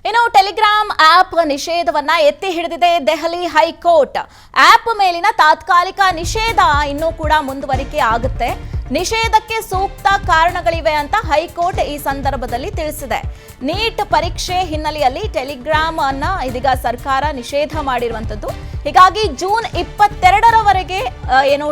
ಇನ್ನು Telegram app ನಿಷೇಧವನ್ನ ಎತ್ತಿ ಹಿಡಿದಿದೆ ದೆಹಲಿ ಹೈಕೋರ್ಟ್. ಆಪ್ ಮೇಲಿನ ತಾತ್ಕಾಲಿಕ ನಿಷೇಧ ಇನ್ನೂ ಕೂಡ ಮುಂದುವರಿಕೆ ಆಗುತ್ತೆ. ನಿಷೇಧಕ್ಕೆ ಸೂಕ್ತ ಕಾರಣಗಳಿವೆ ಅಂತ ಹೈಕೋರ್ಟ್ ಈ ಸಂದರ್ಭದಲ್ಲಿ ತಿಳಿಸಿದೆ. ನೀಟ್ ಪರೀಕ್ಷೆ ಹಿನ್ನೆಲೆಯಲ್ಲಿ ಟೆಲಿಗ್ರಾಮ್ ಅನ್ನ ಇದೀಗ ಸರ್ಕಾರ ನಿಷೇಧ ಮಾಡಿರುವಂತದ್ದು. ಹೀಗಾಗಿ ಜೂನ್ 22ರವರೆಗೆ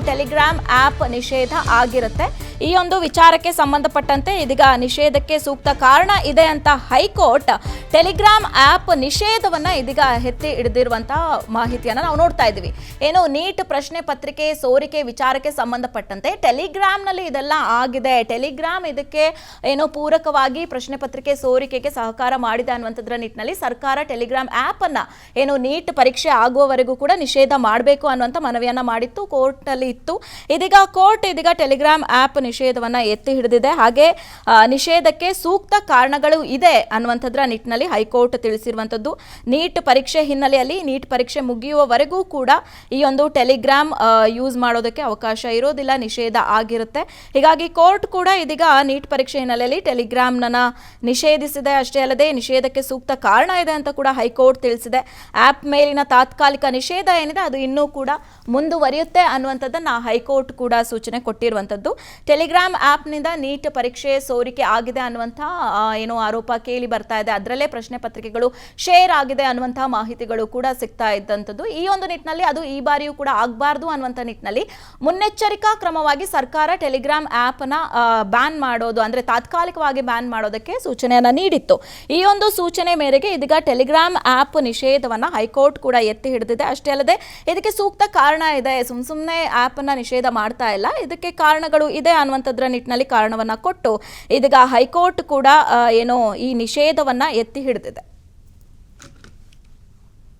ಟೆಲಿಗ್ರಾಮ್ ಆಪ್ ನಿಷೇಧ ಆಗಿರುತ್ತೆ. ಈ ಒಂದು ವಿಚಾರಕ್ಕೆ ಸಂಬಂಧಪಟ್ಟಂತೆ ಇದೀಗ ನಿಷೇಧಕ್ಕೆ ಸೂಕ್ತ ಕಾರಣ ಇದೆ ಅಂತ ಹೈಕೋರ್ಟ್ ಟೆಲಿಗ್ರಾಮ್ ಆಪ್ ನಿಷೇಧವನ್ನ ಇದೀಗ ಎತ್ತಿ ಹಿಡಿದಿರುವಂತಹ ಮಾಹಿತಿಯನ್ನ ನಾವು ನೋಡ್ತಾ ಇದ್ದೀವಿ. ನೀಟ್ ಪ್ರಶ್ನೆ ಪತ್ರಿಕೆ ಸೋರಿಕೆ ವಿಚಾರಕ್ಕೆ ಸಂಬಂಧಪಟ್ಟಂತೆ ಟೆಲಿಗ್ರಾಮ್ ನಲ್ಲಿ ಇದೆಲ್ಲ ಆಗಿದೆ. ಟೆಲಿಗ್ರಾಮ್ ಇದಕ್ಕೆ ಪೂರಕವಾಗಿ ಪ್ರಶ್ನೆ ಪತ್ರಿಕೆ ಸೋರಿಕೆಗೆ ಸಹಕಾರ ಮಾಡಿದೆ ಅನ್ನುವಂಥದ್ರ ನಿಟ್ಟಿನಲ್ಲಿ ಸರ್ಕಾರ ಟೆಲಿಗ್ರಾಮ್ ಆಪ್ ಅನ್ನ ನೀಟ್ ಪರೀಕ್ಷೆ ಆಗುವವರೆಗೂ ಕೂಡ ನಿಷೇಧ ಮಾಡಬೇಕು ಅನ್ನುವಂಥ ಮನವಿಯನ್ನ ಮಾಡಿತ್ತು, ಕೋರ್ಟ್ ಅಲ್ಲಿ ಇತ್ತು. ಇದೀಗ ಕೋರ್ಟ್ ಟೆಲಿಗ್ರಾಮ್ ಆಪ್ ನಿಷೇಧವನ್ನ ಎತ್ತಿ ಹಿಡಿದಿದೆ. ಹಾಗೆ ನಿಷೇಧಕ್ಕೆ ಸೂಕ್ತ ಕಾರಣಗಳು ಇದೆ ಅನ್ನುವಂಥದ್ರ ನಿಟ್ಟಿನಲ್ಲಿ ಹೈಕೋರ್ಟ್ ತಿಳಿಸಿರುವಂತದ್ದು. ನೀಟ್ ಪರೀಕ್ಷೆ ಹಿನ್ನೆಲೆಯಲ್ಲಿ ನೀಟ್ ಪರೀಕ್ಷೆ ಮುಗಿಯುವವರೆಗೂ ಕೂಡ ಈ ಒಂದು ಟೆಲಿಗ್ರಾಮ್ ಯೂಸ್ ಮಾಡೋದಕ್ಕೆ ಅವಕಾಶ ಇರೋದಿಲ್ಲ, ನಿಷೇಧ ಆಗಿರುತ್ತೆ. ಹೀಗಾಗಿ ಕೋರ್ಟ್ ಕೂಡ ಇದೀಗ ನೀಟ್ ಪರೀಕ್ಷೆ ಹಿನ್ನೆಲೆಯಲ್ಲಿ ಟೆಲಿಗ್ರಾಮ್ ನಿಷೇಧಿಸಿದೆ. ಅಷ್ಟೇ ಅಲ್ಲದೆ ನಿಷೇಧಕ್ಕೆ ಸೂಕ್ತ ಕಾರಣ ಇದೆ ಅಂತ ಕೂಡ ಹೈಕೋರ್ಟ್ ತಿಳಿಸಿದೆ. ಆಪ್ ಮೇಲಿನ ತಾತ್ಕಾಲಿಕ ನಿಷೇಧ ಏನಿದೆ ಅದು ಇನ್ನೂ ಕೂಡ ಮುಂದುವರಿಯುತ್ತೆ ಅನ್ನುವಂಥದ್ದನ್ನ ಹೈಕೋರ್ಟ್ ಕೂಡ ಸೂಚನೆ ಕೊಟ್ಟಿರುವಂತದ್ದು. ಟೆಲಿಗ್ರಾಮ್ ಆಪ್ನಿಂದ ನೀಟ್ ಪರೀಕ್ಷೆ ಸೋರಿಕೆ ಆಗಿದೆ ಅನ್ನುವಂತಹ ಆರೋಪ ಕೇಳಿ ಬರ್ತಾ ಇದೆ. ಅದರಲ್ಲೇ ಪ್ರಶ್ನೆ ಪತ್ರಿಕೆಗಳು ಶೇರ್ ಆಗಿದೆ ಅನ್ನುವಂತಹ ಮಾಹಿತಿಗಳು ಕೂಡ ಸಿಗ್ತಾ ಇದ್ದಂಥದ್ದು. ಈ ಒಂದು ನಿಟ್ಟಿನಲ್ಲಿ ಅದು ಈ ಬಾರಿಯೂ ಕೂಡ ಆಗಬಾರ್ದು ಅನ್ನುವಂಥ ನಿಟ್ಟಿನಲ್ಲಿ ಮುನ್ನೆಚ್ಚರಿಕಾ ಕ್ರಮವಾಗಿ ಸರ್ಕಾರ ಟೆಲಿಗ್ರಾಮ್ ಆಪ್ನ ಬ್ಯಾನ್ ಮಾಡೋದು ಅಂದ್ರೆ ತಾತ್ಕಾಲಿಕವಾಗಿ ಬ್ಯಾನ್ ಮಾಡೋದಕ್ಕೆ ಸೂಚನೆಯನ್ನ ನೀಡಿತ್ತು. ಈ ಒಂದು ಸೂಚನೆ ಮೇರೆಗೆ ಇದೀಗ ಟೆಲಿಗ್ರಾಮ್ ಆಪ್ ನಿಷೇಧವನ್ನ ಹೈಕೋರ್ಟ್ ಕೂಡ ಎತ್ತಿ ಹಿಡಿದಿದೆ. ಅಷ್ಟೇ ಅಲ್ಲದೆ ಇದಕ್ಕೆ ಸೂಕ್ತ ಕಾರಣ ಇದೆ, ಸುಮ್ಮನೆ ಆಪ್ ಅನ್ನ ನಿಷೇಧ ಮಾಡ್ತಾ ಇಲ್ಲ, ಇದಕ್ಕೆ ಕಾರಣಗಳು ಇದೆ ಅನ್ನುವಂಥದ್ರ ನಿಟ್ಟಿನಲ್ಲಿ ಕಾರಣವನ್ನ ಕೊಟ್ಟು ಇದೀಗ ಹೈಕೋರ್ಟ್ ಕೂಡ ಈ ನಿಷೇಧವನ್ನ ಎತ್ತಿ ಹಿಡಿದಿದೆ.